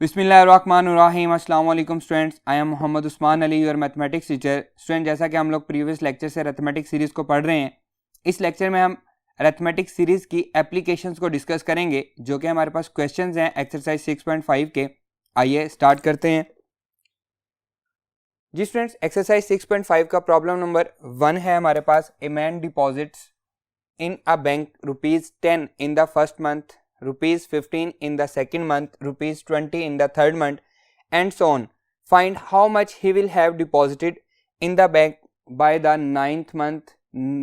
बिस्मिल्लाहिर्रहमानिर्रहीम। अस्सलाम वालेकुम students, I am Mohammad Usman Ali, your mathematics teacher. Student, जैसा कि हम लोग प्रीवियस लेक्चर से अरिथमेटिक सीरीज़ को पढ़ रहे हैं, इस लेक्चर में हम अरिथमेटिक सीरीज़ की एप्लीकेशंस को डिस्कस करेंगे, जो कि हमारे पास क्वेश्चंस हैं एक्सरसाइज 6.5 के। आइए स्टार्ट करते हैं जी स्टूडेंट्स। एक्सरसाइज 6.5 का प्रॉब्लम नंबर 1 है हमारे पास। A man deposits in a bank rupees 10 in the first month, rupees 15 in the second month, rupees 20 in the third month, and so on. Find how much he will have deposited in the bank by the ninth month.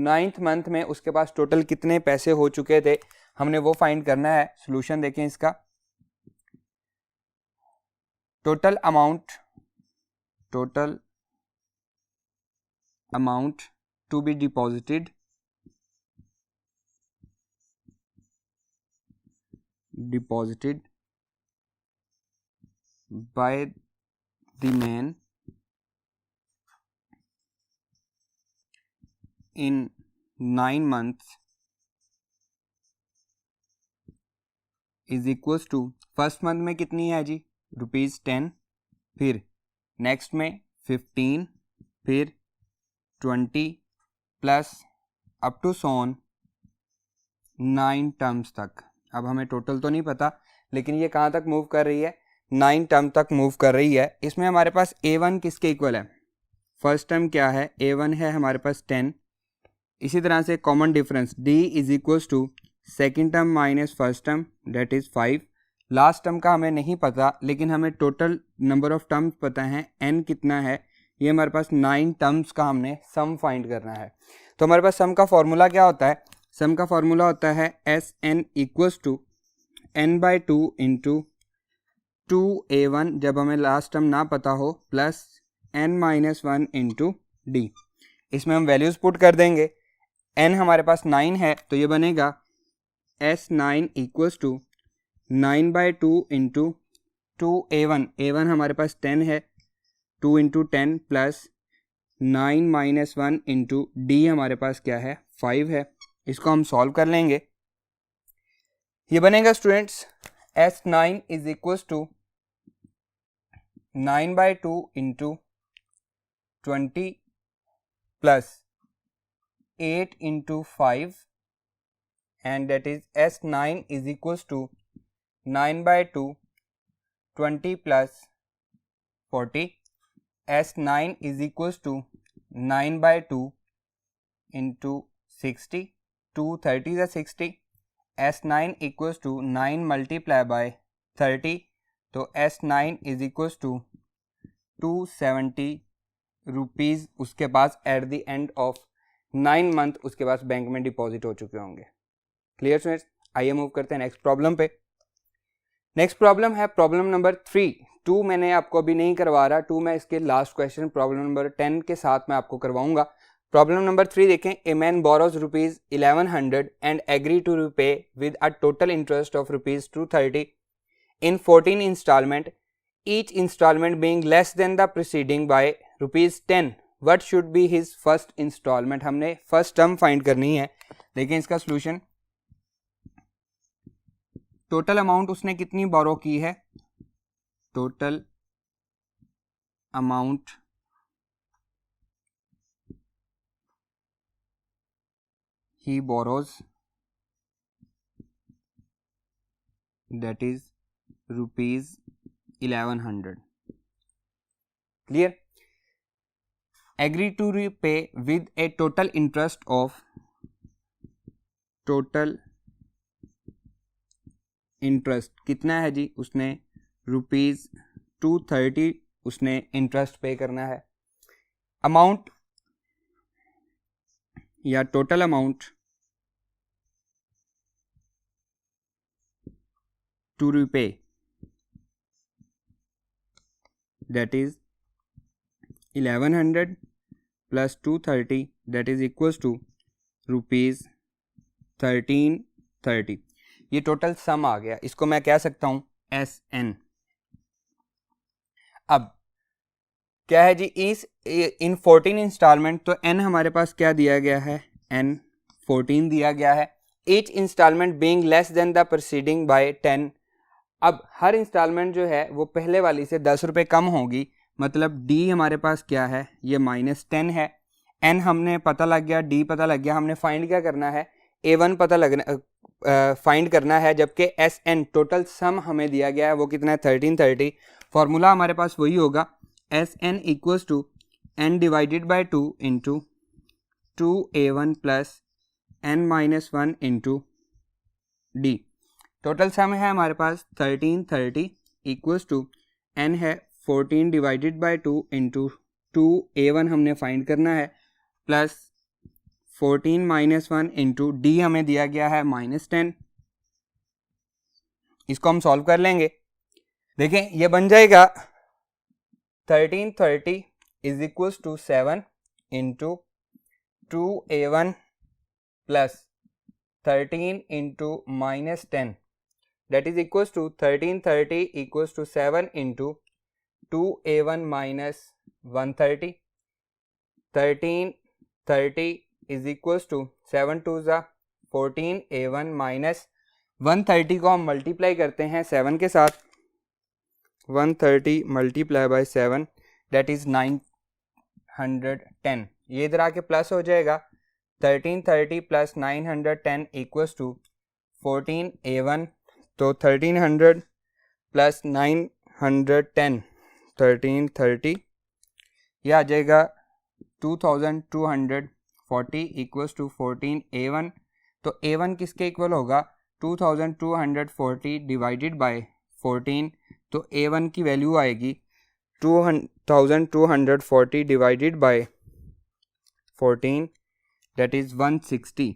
Ninth month में उसके पास total कितने पैसे हो चुके थे, हमने वो find करना है। सोल्यूशन देखें इसका। Total amount to be deposited by the man in 9 months is equals to, first month में कितनी है जी, ₹10, फिर नेक्स्ट में 15, फिर 20 प्लस अप टू सोन 9 टर्म्स तक। अब हमें टोटल तो नहीं पता, लेकिन ये कहाँ तक मूव कर रही है, 9 टर्म तक मूव कर रही है। इसमें हमारे पास A1 किसके इक्वल है, फर्स्ट टर्म क्या है, A1 है हमारे पास 10। इसी तरह से common difference D is equals to second term minus first term, that is 5। Last term का हमें नहीं पता, लेकिन हमें टोटल नंबर ऑफ टर्म्स पता है, n कितना है, ये हमारे पास 9 टर्म्स का हमने सम फाइंड करना है। तो हमारे पास सम का फॉर्मूला क्या होता है, सम का फॉर्मूला होता है SN equals to n/2 into 2A1 जब हमें लास्ट टर्म ना पता हो, प्लस n-1 इंटू D। इसमें हम वैल्यूज़ पुट कर देंगे। n हमारे पास 9 है, तो ये बनेगा S9 equals to 9/2 into 2A1। A1 हमारे पास 10 है, 2 इंटू 10 प्लस 9-1 इंटू D हमारे पास क्या है, 5 है। इसको हम सॉल्व कर लेंगे। ये बनेगा students S9 is equals to 9/2 into 20 plus 8 into 5, and that is S9 is equals to 9/2 20 plus 40. S9 is equals to 9/2 into 60, 230 is 60. S9 equals to 9 multiplied by 30, तो S9 is equals to 270 rupees उसके पास at the end of 9 month उसके पास bank में deposit हो चुके होंगे। Clear students, आइए मूव करते हैं नेक्स्ट प्रॉब्लम पे। नेक्स्ट प्रॉब्लम है प्रॉब्लम नंबर 3। 2 मैंने आपको अभी नहीं करवा रहा, 2 मैं इसके लास्ट क्वेश्चन प्रॉब्लम नंबर 10 के साथ मैं आपको करवाऊंगा। प्रॉब्लम नंबर 3 देखें। A man borrows ₹1100 and agree to repay with a total interest of ₹230 in 14 instalment, each instalment being less than the preceding by ₹10। What should be his first instalment. हमने first term find करनी है। देखें इसका solution. Total amount उसने कितनी borrow की है, total amount he borrows that is ₹1100। Clear. Agree to repay with a total interest of, total interest कितना है जी, उसने ₹230 उसने इंटरेस्ट पे करना है। अमाउंट या total amount to repay that is 1100 plus 230 that is equals to ₹1330। ये टोटल सम आ गया, इसको मैं कह सकता हूं SN। अब क्या है जी, इस इन 14 इंस्टॉलमेंट, तो N हमारे पास क्या दिया गया है, N 14 दिया गया है। Each instalment being less than the preceding by 10, अब हर इंस्टॉलमेंट जो है वो पहले वाली से 10 रुपये कम होगी, मतलब डी हमारे पास क्या है, ये -10 है। एन हमने पता लग गया, डी पता लग गया, हमने फाइंड क्या करना है, A1 पता लगना फाइंड करना है, जबकि SN टोटल सम हमें दिया गया है वो कितना है 1330। फॉर्मूला हमारे पास वही होगा SN equals to N divided by 2 into 2A1 plus N-1 into D. Total sum है हमारे पास 1330 इक्वल्स टू N है 14 डिवाइडेड बाई 2 इंटू 2A1 हमने फाइंड करना है प्लस 14 -1 इंटू डी हमें दिया गया है -10। इसको हम सॉल्व कर लेंगे। देखें ये बन जाएगा 1330 is equals to 7 into 2A1 plus 13 into -10 that is equals to 1330 equals to 7 into 2A1 minus 130. 1330 is equals to 7 to the 14A1 minus 130 को हम मल्टीप्लाई करते हैं 7 के साथ, 130 मल्टीप्लाई बाय 7 that is 910। ये इधर आके प्लस हो जाएगा, 1330 प्लस 910 इक्वल्स टू 14A1, तो 1300 प्लस 910 1330 यह आ जाएगा 2240 इक्वल्स टू 14A1। तो A1 किसके इक्वल होगा 2240 डिवाइडेड बाय 14, तो A1 की वैल्यू आएगी 2240 डिवाइडेड बाय 14 दैट इज़ 160।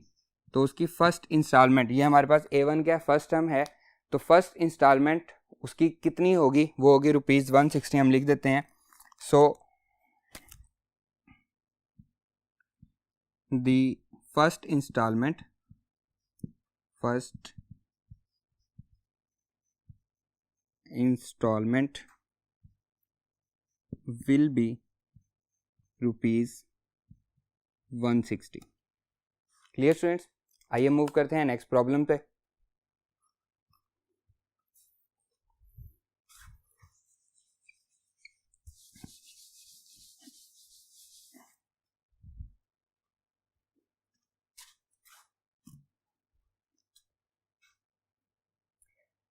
तो उसकी फर्स्ट इंस्टॉलमेंट, ये हमारे पास A1 क्या फर्स्ट टर्म है, तो फर्स्ट इंस्टॉलमेंट उसकी कितनी होगी, वो होगी ₹160। हम लिख देते हैं। So the first instalment will be ₹160। Clear students, आइए मूव करते हैं नेक्स्ट प्रॉब्लम पे।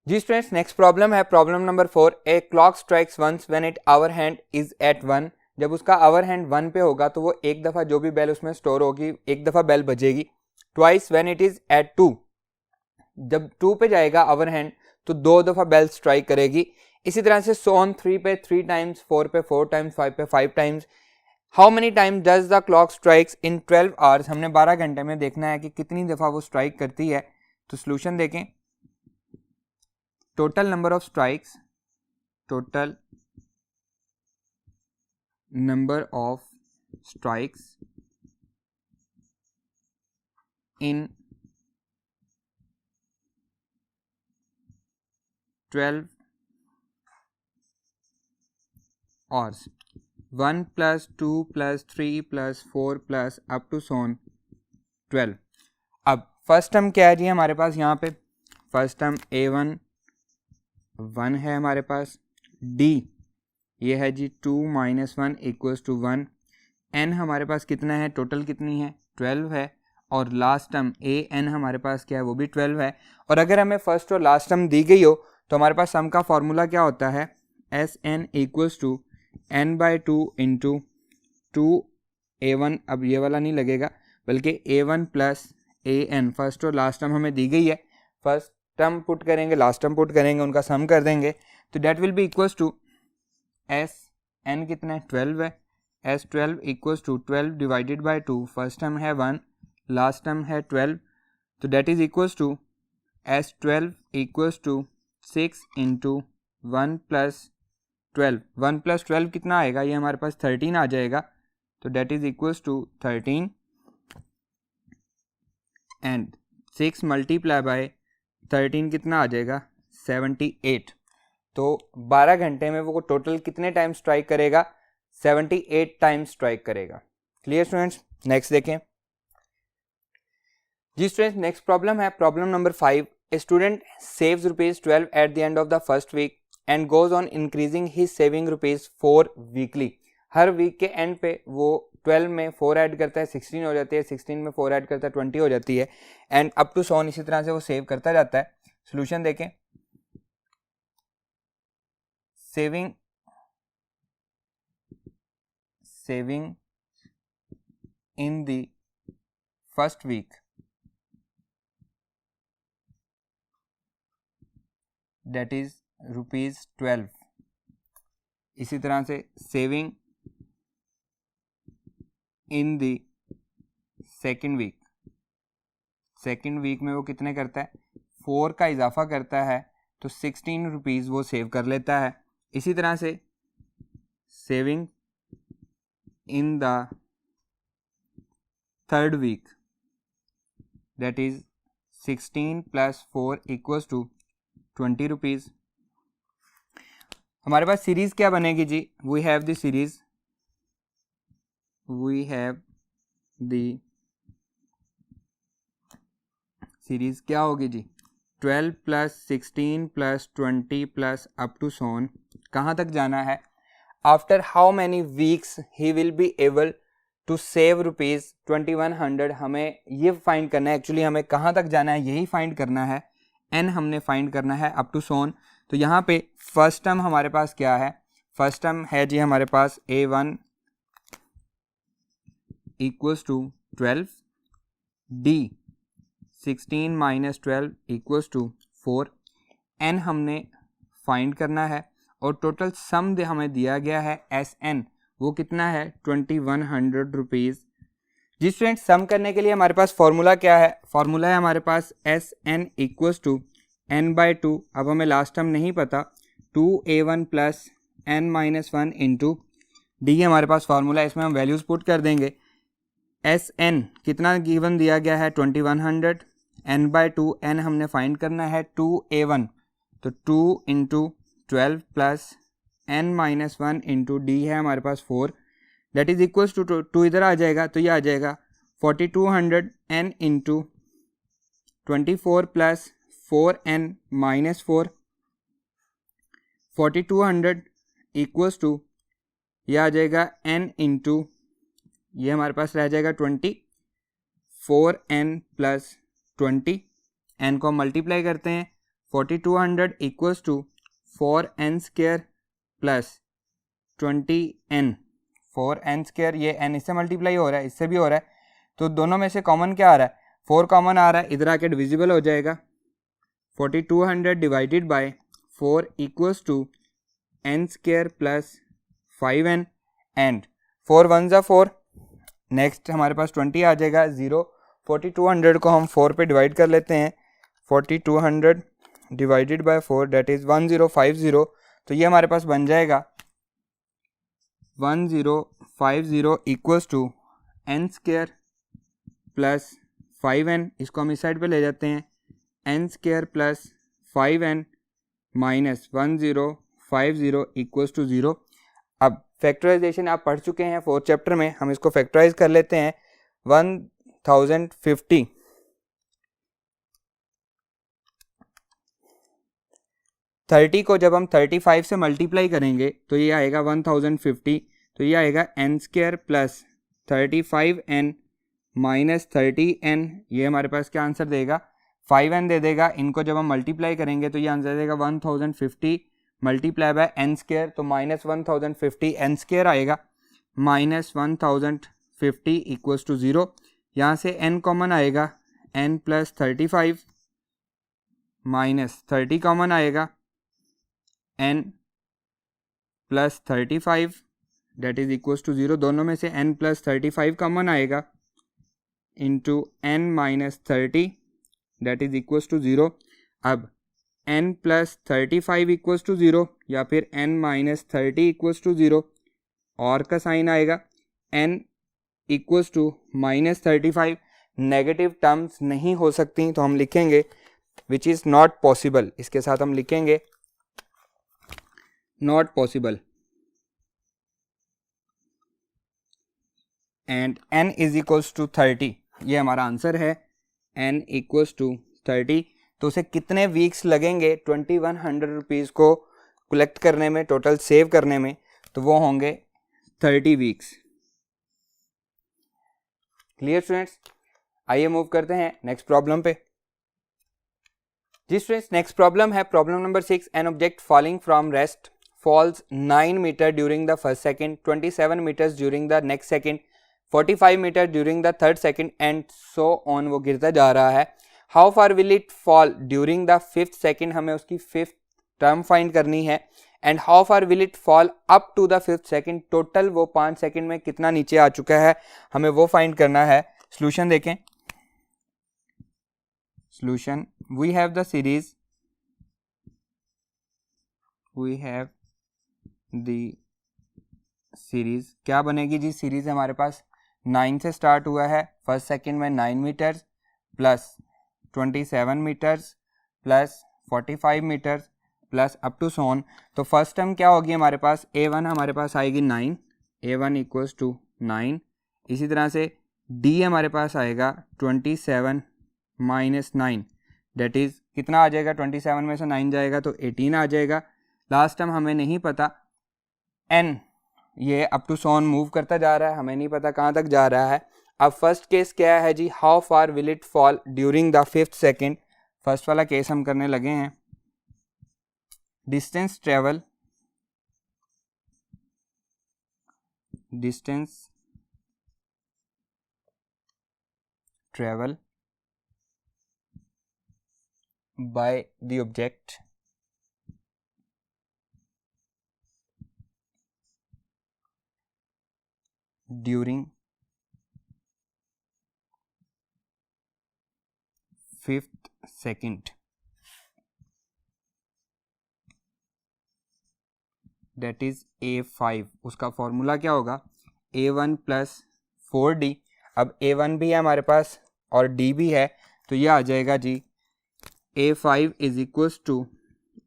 जी स्टूडेंट्स, नेक्स्ट प्रॉब्लम है problem number 4। A clock strikes once when it hour hand is at 1। जब उसका आवर हैंड 1 पे होगा तो वो एक दफ़ा जो भी बेल उसमें स्टोर होगी एक दफ़ा बेल बजेगी। Twice when it is at 2। जब 2 पे जाएगा आवर हैंड तो 2 दफ़ा बेल स्ट्राइक करेगी। इसी तरह से सोन 3 पे 3 टाइम्स, 4 पे 4 टाइम्स, 5 पे 5 times. How many time does the clock strikes in 12 hours. हमने 12 घंटे में देखना है कि कितनी दफ़ा वो स्ट्राइक करती है। तो सोल्यूशन देखें, total number of strikes in 12 hours, 1 plus 2 plus 3 plus 4 plus up to son 12। अब फर्स्ट टर्म क्या है जी हमारे पास, यहाँ पे फर्स्ट टर्म A1 1 है हमारे पास, D ये है जी 2 - 1 इक्वल्स टू 1। N हमारे पास कितना है, टोटल कितनी है 12 है, और लास्ट टर्म AN हमारे पास क्या है, वो भी 12 है। और अगर हमें फर्स्ट और लास्ट टर्म दी गई हो तो हमारे पास सम का फॉर्मूला क्या होता है, SN equals to N/2 into 2A1। अब ये वाला नहीं लगेगा बल्कि A1 प्लस AN। फर्स्ट और लास्ट टर्म हमें दी गई है, फर्स्ट टर्म पुट करेंगे, लास्ट टर्म पुट करेंगे, उनका सम कर देंगे, तो that will be equals to SN कितना है 12 है, S12 equals to 12 divided by 2। First term है 1, लास्ट टर्म है 12, तो that is equals to S12 equals to 6 into 1 plus 12। 1 plus 12 कितना आएगा, ये हमारे पास 13 आ जाएगा, तो that is equals to 13 and 6 multiply by 13 कितना आ जाएगा 78। तो 12 घंटे में वो टोटल कितने टाइम स्ट्राइक करेगा, 78 टाइम स्ट्राइक करेगा। क्लियर स्टूडेंट्स, नेक्स्ट देखें जी स्टूडेंट्स, नेक्स्ट प्रॉब्लम है problem number 5। A student saves rupees 12 at the end of the first week and goes on increasing his saving rupees 4 weekly. Her week के and पे वो 12 में 4 add करता है 16 हो जाती है, 16 में 4 ऐड करता है 20 हो जाती है, and up to so on इसी तरह से वो सेव करता जाता है. सोल्यूशन देखें. Saving in the first week, that is rupees 12. इसी तरह से saving in the second week, second week में वो कितने करता है, 4 का इजाफा करता है तो 16 रुपीज़ वो सेव कर लेता है. इसी तरह से saving in the third week, that is 16 plus 4 equals to 20 rupees. हमारे पास सीरीज क्या बनेगी जी. We have the series, series क्या होगी जी, 12 plus 16 plus 20 plus up to so on. कहाँ तक जाना है, after how many weeks he will be able to save rupees 2100. हमें ये फाइंड करना है, एक्चुअली हमें कहाँ तक जाना है यही फाइंड करना है. एन हमने फाइंड करना है अप टू सोन. तो यहाँ पे फर्स्ट टर्म हमारे पास क्या है, फर्स्ट टर्म है जी हमारे पास A1 equals to 12, D 16 minus 12 equals to 4. N हमने फाइंड करना है और टोटल सम हमें दिया गया है SN, वो कितना है 2100 रुपीज़. जी स्टूडेंट, सम करने के लिए हमारे पास फॉर्मूला क्या है, फॉर्मूला है हमारे पास SN इक्वल्स टू n/2. अब हमें लास्ट टर्म नहीं पता, 2A1 plus n-1 into D हमारे पास फार्मूला है. इसमें हम वैल्यूज़ पुट कर देंगे. SN कितना गिवन दिया गया है 2100, n/2, n हमने फाइंड करना है 2A1, तो 2 into 12 plus n-1 into D है हमारे पास 4, दैट इज इक्वल्स टू 2 इधर आ जाएगा तो ये आ जाएगा 4200 n into 24 plus 4n-4, 4200 equals to ये आ जाएगा n इंटू ये हमारे पास रह जाएगा 20, 4n प्लस 20, n को मल्टीप्लाई करते हैं, 4200 equals to 4n square plus 20n, 4n square, ये n इससे मल्टीप्लाई हो रहा है, इससे भी हो रहा है, तो दोनों में से कॉमन क्या आ रहा है, 4 कॉमन आ रहा है, इधर आके डिविजिबल हो जाएगा. 4200 divided by 4 equals to n square plus 5n and 4 1 ज़ा 4. नेक्स्ट हमारे पास 20 आ जाएगा 0. 4200 को हम 4 पे डिवाइड कर लेते हैं, 4200 डिवाइडेड बाय 4 दैट इज़ 1050. तो ये हमारे पास बन जाएगा 1050 equals to n square plus 5n, इसको हम इस साइड पे ले जाते हैं, n square plus 5n minus 1050 equals to 0. अब फैक्टराइजेशन आप पढ़ चुके हैं 4th चैप्टर में, हम इसको फैक्टराइज कर लेते हैं. 1050 30 को जब हम 35 से मल्टीप्लाई करेंगे तो ये आएगा 1050, तो ये आएगा n square plus 35n minus 30n, ये हमारे पास क्या आंसर देगा 5n दे देगा. इनको जब हम मल्टीप्लाई करेंगे तो ये आंसर देगा 1050 मल्टीप्लाई बाय n स्क्वायर, तो माइनस 1050 n स्क्वायर आएगा, माइनस 1050 इक्वल्स टू 0. यहाँ से n कॉमन आएगा, n प्लस 35 माइनस 30 कॉमन आएगा, n plus 35 that is equals to 0. दोनों में से n प्लस 35 कॉमन आएगा into n minus 30 that is equals to 0. अब n प्लस 35 इक्वल्स टू 0 या फिर n माइनस 30 इक्वल्स टू 0, और का साइन आएगा, n equals to minus 35. Negative terms नहीं हो सकती तो हम लिखेंगे विच इज़ नॉट पॉसिबल, इसके साथ हम लिखेंगे not possible. And n is equals to 30, ये हमारा आंसर है, n इक्वल्स टू 30. तो उसे कितने वीक्स लगेंगे 2100 रुपीज़ को कलेक्ट करने में, टोटल सेव करने में, तो वो होंगे 30 वीक्स। Clear students? आइए मूव करते हैं नेक्स्ट प्रॉब्लम पे। जी स्टूडेंट्स, नेक्स्ट प्रॉब्लम है problem number 6। An object falling from rest falls 9 meter during the first second, 27 meters during the next second, 45 meter during the third second and so on। वो गिरता जा रहा है। How far will it fall during the fifth second? हमें उसकी fifth term find करनी है। And how far will it fall up to the fifth second, total वो 5 सेकेंड में कितना नीचे आ चुका है, हमें वो फाइंड करना है। सोल्यूशन देखें। Solution, we have the series, we have the series. क्या बनेगी जी? सीरीज हमारे पास 9 से स्टार्ट हुआ है, फर्स्ट सेकंड में 9 meters plus 27 meters plus 45 meters plus up to so on. तो फर्स्ट टर्म क्या होगी हमारे पास? A1 हमारे पास आएगी 9, A1 इक्वल्स टू 9। इसी तरह से D हमारे पास आएगा 27 माइनस 9, डेट इज़ कितना आ जाएगा? 27 में से 9 जाएगा तो 18 आ जाएगा। लास्ट टर्म हमें नहीं पता, N ये अप टू सोन मूव करता जा रहा है, हमें नहीं पता कहाँ तक जा रहा है। अब फर्स्ट केस क्या है जी? How far will it fall during the fifth second. First वाला केस हम करने लगे हैं। Distance travel, distance travel by the object during fifth second, that is A5। उसका फॉर्मूला क्या होगा? A1 plus 4D। अब A1 भी है हमारे पास और D भी है, तो ये आ जाएगा जी A5 is equals to,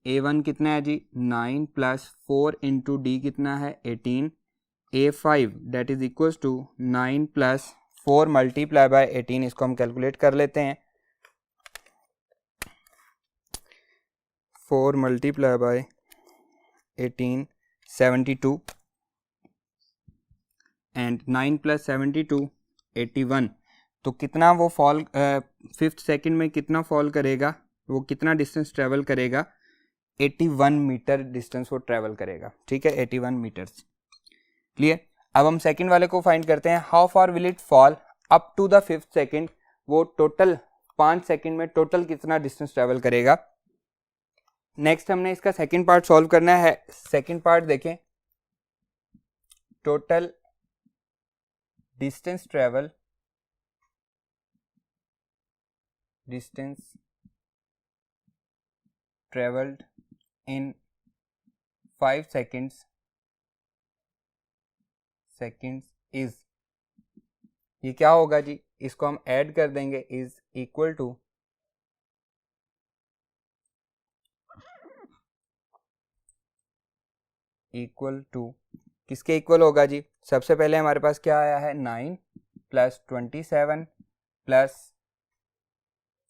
A1 कितना है जी? 9 प्लस 4 इंटू D कितना है? 18। A5 that is equals to 9 plus 4 multiply by 18। इसको हम कैलकुलेट कर लेते हैं। 4 मल्टीप्लाई बाय 18 72 एंड 9 प्लस 72 81। तो कितना वो फॉल फिफ्थ सेकंड में कितना फॉल करेगा? वो कितना डिस्टेंस ट्रेवल करेगा? 81 मीटर डिस्टेंस वो ट्रेवल करेगा। ठीक है, 81 मीटर्स। क्लियर? अब हम सेकंड वाले को फाइंड करते हैं। How far will it fall up to the fifth second. वो टोटल 5 सेकंड में टोटल कितना डिस्टेंस ट्रेवल करेगा। नेक्स्ट हमने इसका सेकंड पार्ट सॉल्व करना है। सेकंड पार्ट देखें, total distance travel, distance travelled in 5 seconds is, ये क्या होगा जी? इसको हम ऐड कर देंगे, इज इक्वल टू किसके इक्वल होगा जी? सबसे पहले हमारे पास क्या आया है? 9 plus 27 plus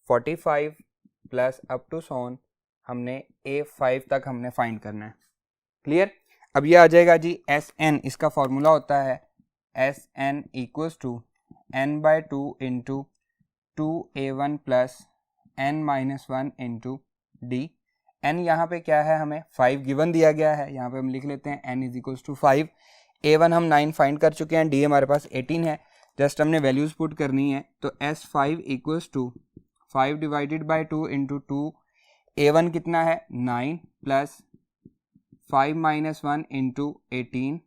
45 plus up to so on, हमने A5 तक हमने फाइंड करना है। क्लियर? अब ये आ जाएगा जी SN। इसका फॉर्मूला होता है SN equals to n/2 into 2A1 plus n minus 1 into D। n यहाँ पे क्या है? हमें 5 गिवन दिया गया है, यहाँ पे हम लिख लेते हैं n is equals to 5। A1 हम 9 फाइंड कर चुके हैं, D हमारे पास 18 है, जस्ट हमने वैल्यूज पुट करनी है। तो S5 equals to 5 divided by 2 into 2। A1 कितना है? 9 प्लस 5 माइनस 1 इंटू 18।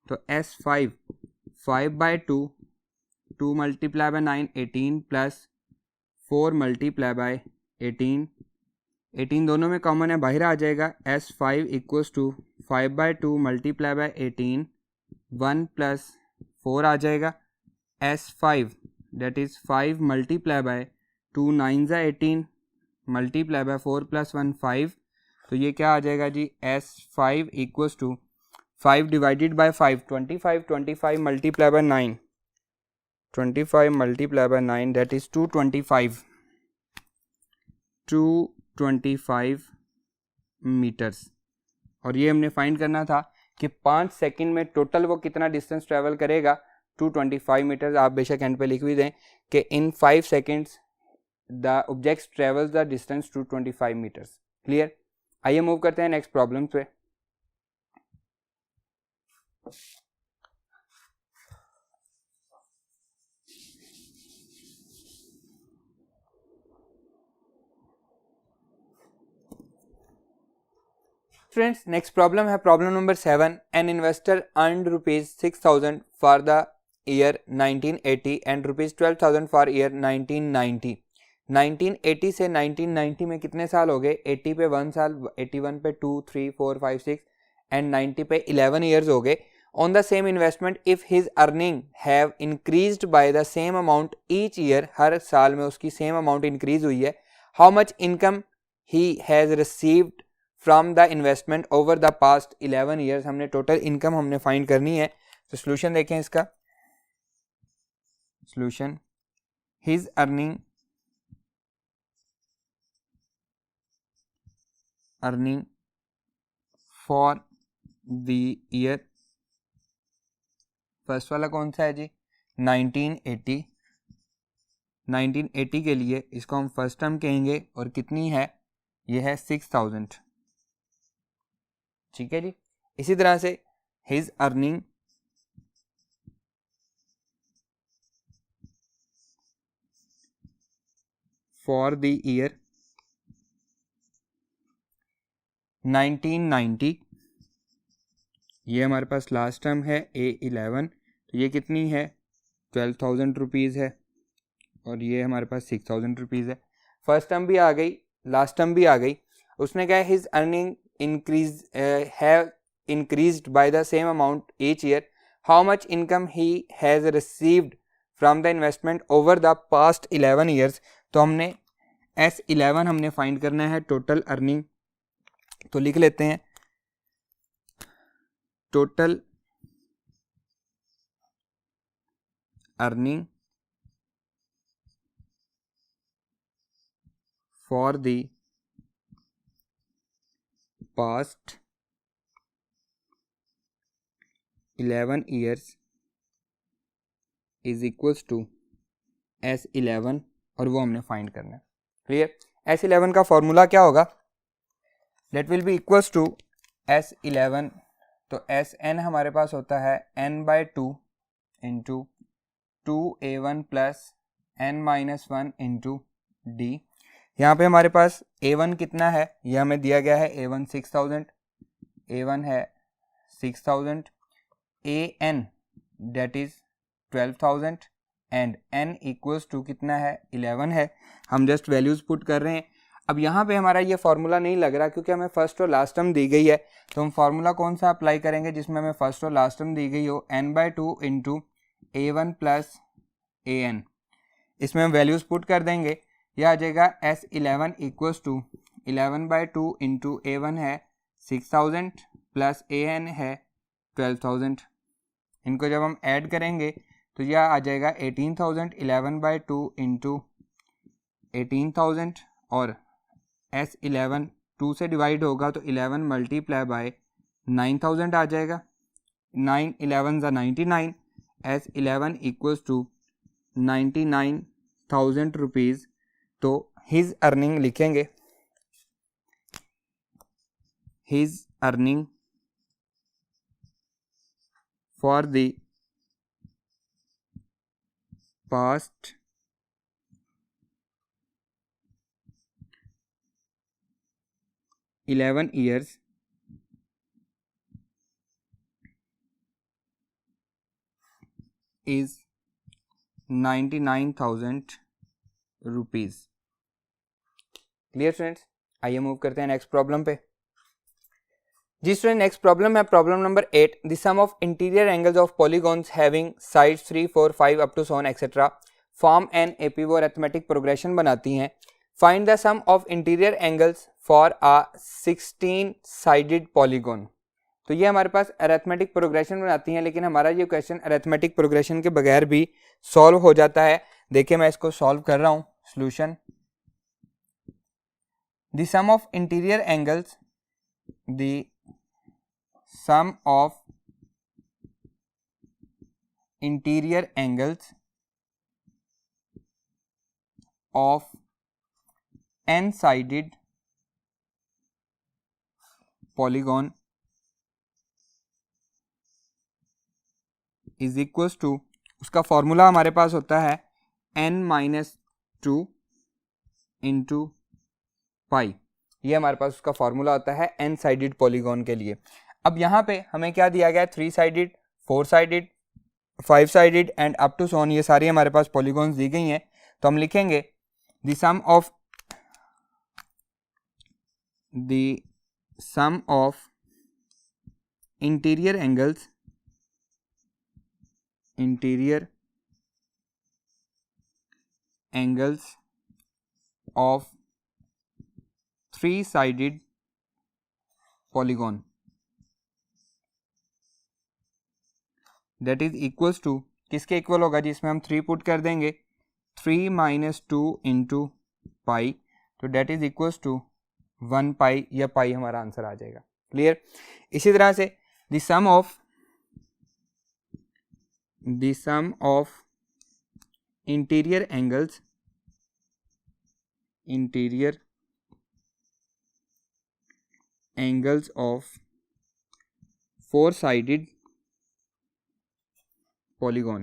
तो S5 5/2, 2 multiply by 9 18 plus 4 multiply by 18 दोनों में कॉमन है, बाहर आ जाएगा। S5 equals to 5/2 multiply by 18, 1 plus 4 आ जाएगा। S5 date is 5 multiply by 2 9 ज़ा 18 मल्टीप्लाई बाय 4 प्लस 1 5। तो ये क्या आ जाएगा जी? S5 equals to 5 divided by 5 25 multiply by 9 25 multiply by 9 that is 225। 225 metres, और ये हमने फाइंड करना था कि 5 सेकंड में टोटल वो कितना डिस्टेंस ट्रेवल करेगा, 225 मीटर्स। आप बेशक एंड पे लिख भी दें कि in 5 seconds the object travels the distance 225 metres. Clear? आइए मूव करते हैं नेक्स्ट प्रॉब्लम पे। फ्रेंड्स, नेक्स्ट प्रॉब्लम है problem number 7। An investor earned ₹6,000 for the year 1980 and ₹12,000 for year 1990। 1980 से 1990 में कितने साल हो गए? 80 पे 1 साल, 81 पे 2, 3, 4, 5, 6 एंड 90 पे 11 ईयर्स हो गए। On the same investment if his earning have increased by the same amount each year, हर साल में उसकी सेम अमाउंट इंक्रीज हुई है। How much income he has received from the investment over the past 11 years. हमने total income हमने find करनी है। तो सोल्यूशन देखें इसका। Solution, his earning for the year, first वाला कौन सा है जी? 1980। 1980 के लिए इसको हम फर्स्ट टर्म कहेंगे और कितनी है? ये है 6,000। ठीक है जी। इसी तरह से his earning for the year 1990, ये हमारे पास लास्ट टर्म है A11, तो ये कितनी है? 12,000 रुपीज़ है, और ये हमारे पास 6,000 रुपीज़ है। फर्स्ट टर्म भी आ गई, लास्ट टर्म भी आ गई। उसने कहा his earning have increased by the same amount each year. How much income he has received from the investment over the past 11 years? तो हमने S11 हमने फाइंड करना है, टोटल अर्निंग। तो लिख लेते हैं total earning for the past 11 years is equals to S11, और वो हमने फाइंड करना है। क्लियर? S11 का फॉर्मूला क्या होगा? That will be equals to S11, तो Sn हमारे पास होता है n/2 into 2A1 plus n-1 into d। यहाँ पे हमारे पास A1 कितना है? ये हमें दिया गया है A1 6,000, A1 है 6,000, AN that is 12,000 and n equals to कितना है? 11 है। हम जस्ट वैल्यूज पुट कर रहे हैं। अब यहाँ पे हमारा ये फार्मूला नहीं लग रहा क्योंकि हमें फर्स्ट और लास्ट टर्म दी गई है, तो हम फार्मूला कौन सा अप्लाई करेंगे जिसमें हमें फर्स्ट और लास्ट टर्म दी गई हो? n/2 into A1 plus AN। इसमें हम वैल्यूज पुट कर देंगे, यह आ जाएगा S11 equals to 11/2 into A1 है 6,000 प्लस AN है 12,000। इनको जब हम ऐड करेंगे तो यह आ जाएगा 18,000, 11/2 इंटू 18,000, और S11 2 से डिवाइड होगा तो 11 मल्टीप्लाई बाय 9,000 आ जाएगा। 9 11 ज़ा 99, S11 इक्वल्स टू 99,000 रुपीज़। तो हिज अर्निंग लिखेंगे, his earning for the past 11 years is 99,000 rupees. Clear students? आइए मूव करते हैं नेक्स्ट प्रॉब्लम पे। जी स्टूडेंट, नेक्स्ट प्रॉब्लम है problem number 8। The sum of interior angles of polygons having sides 3, 4, 5 up to so on etcetera form an AP, वो arithmetic progression बनाती हैं। Find the sum of interior angles for a 16 sided polygon. तो ये हमारे पास arithmetic progression बनाती हैं, लेकिन हमारा ये क्वेश्चन अरिथमेटिक प्रोग्रेशन के बगैर भी सॉल्व हो जाता है। देखिए मैं इसको सॉल्व कर रहा हूँ। Solution, the sum of interior angles, the sum of interior angles of n-sided polygon is equal to, उसका फॉर्मूला हमारे पास होता है n-2 इंटू पाई। ये हमारे पास उसका फॉर्मूला होता है n साइडेड पॉलीगॉन के लिए। अब यहाँ पे हमें क्या दिया गया है, 3 sided, 4 sided, 5 sided and up to so on, ये सारी हमारे पास पॉलीगॉन्स दी गई हैं। तो हम लिखेंगे the sum of interior angles of 3-sided polygon that is equals to, किसके इक्वल होगा जी, इसमें हम 3 पुट कर देंगे, 3 माइनस 2 इंटू पाई, तो डेट इज इक्वल्स टू 1 पाई, या पाई हमारा आंसर आ जाएगा। क्लियर। इसी तरह से the sum of interior angles of 4-sided polygon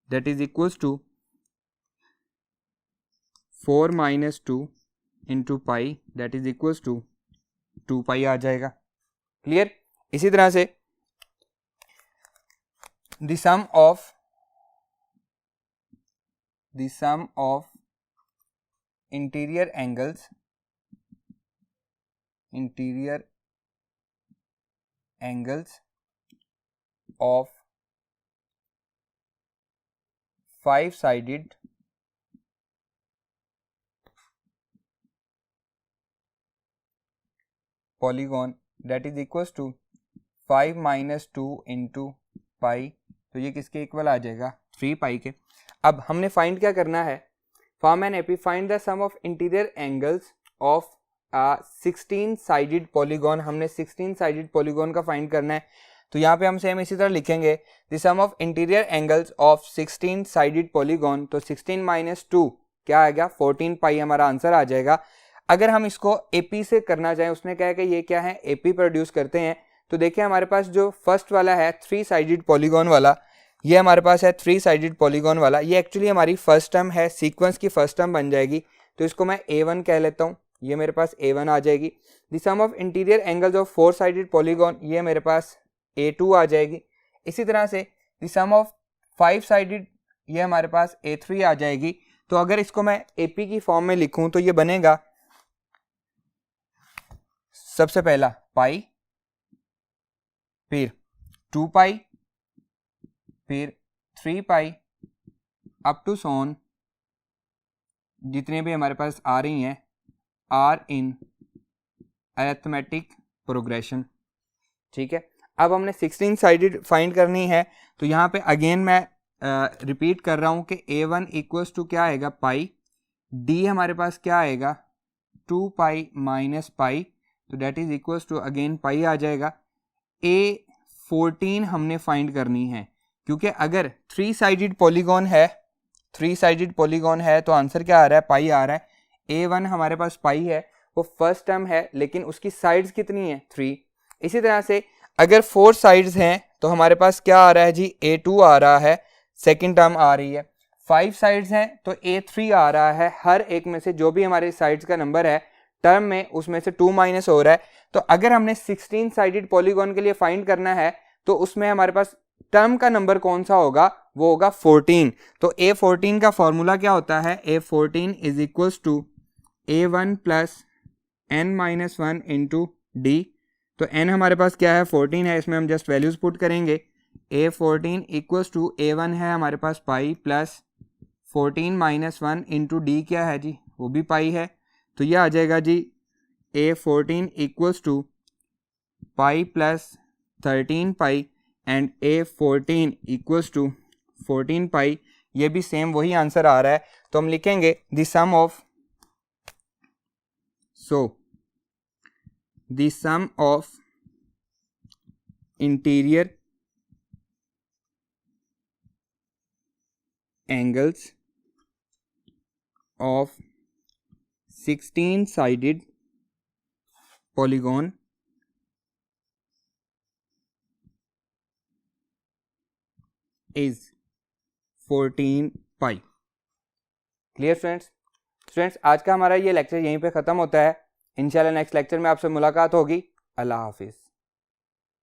that is equals to 4 minus 2 into pi, that is equals to 2 pi आ जाएगा। क्लियर। इसी तरह से the sum of interior angles of 5-sided polygon that is equals to 5 minus 2 into पाई, तो ये किसके equal आ जाएगा, 3 पाई के। अब हमने फाइंड क्या करना है, form an AP, find the sum of interior angles of 16 sided polygon. हमने 16 साइडेड पॉलीगॉन का फाइंड करना है, तो यहाँ पे हम सेम इसी तरह लिखेंगे the sum of interior angles of 16 sided polygon, तो 16 माइनस 2 क्या आएगा, 14 पाई हमारा आंसर आ जाएगा। अगर हम इसको एपी से करना चाहें, उसने कहा कि ये क्या है, एपी प्रोड्यूस करते हैं, तो देखिए हमारे पास जो फर्स्ट वाला है 3 साइडेड पॉलीगॉन वाला, ये हमारे पास है 3 साइडेड पॉलीगॉन वाला, ये एक्चुअली हमारी फर्स्ट टर्म है, सीक्वेंस की फर्स्ट टर्म बन जाएगी, तो इसको मैं A1 कह लेता हूँ, ये मेरे पास A1 आ जाएगी। The sum of interior angles of 4 sided polygon, ये मेरे पास A2 आ जाएगी। इसी तरह से द सम ऑफ 5 साइडेड, ये हमारे पास A3 आ जाएगी। तो अगर इसको मैं AP की फॉर्म में लिखूं तो ये बनेगा, सबसे पहला पाई, फिर 2 पाई, फिर 3 पाई, अप टू सोन, जितने भी हमारे पास आ रही हैं आर इन अरिथमेटिक प्रोग्रेशन। ठीक है। अब हमने 16 साइडेड फाइंड करनी है, तो यहाँ पे अगेन मैं रिपीट कर रहा हूँ कि A1 इक्वल्स टू क्या आएगा, पाई, D हमारे पास क्या आएगा, 2 पाई माइनस पाई, तो that is equals to again pi आ जाएगा। A14 हमने फाइंड करनी है, क्योंकि अगर 3 साइडेड पॉलीगॉन है तो आंसर क्या आ रहा है, पाई आ रहा है। A1 हमारे पास पाई है, वो फर्स्ट टर्म है, लेकिन उसकी साइड्स कितनी है, 3। इसी तरह से अगर 4 साइड्स हैं तो हमारे पास क्या आ रहा है जी, A2 आ रहा है, सेकंड टर्म आ रही है। 5 साइड्स हैं तो A3 आ रहा है, हर एक में से जो भी हमारे साइड्स का नंबर है टर्म में, उसमें से 2 माइनस हो रहा है। तो अगर हमने 16 साइडेड पॉलीगॉन के लिए फाइंड करना है, तो उसमें हमारे पास टर्म का नंबर कौन सा होगा, वो होगा 14। तो A14 का फॉर्मूला क्या होता है, A14 is equals to A1 plus n-1 into D. तो n हमारे पास क्या है, 14 है, इसमें हम जस्ट वैल्यूज पुट करेंगे। A14 इक्वल्स टू A1 है हमारे पास पाई, प्लस 14 माइनस 1 इंटू डी क्या है जी, वो भी पाई है। तो यह आ जाएगा जी A14 equals to pi plus 13 pi and A14 equals to 14 pi. ये भी सेम वही आंसर आ रहा है, तो हम लिखेंगे the sum of, so the sum of interior angles of 16-sided polygon is 14 pi. Clear friends? आज का हमारा ये लेक्चर यहीं पे ख़त्म होता है। इंशाल्लाह नेक्स्ट लेक्चर में आपसे मुलाकात होगी। अल्लाह हाफिज़।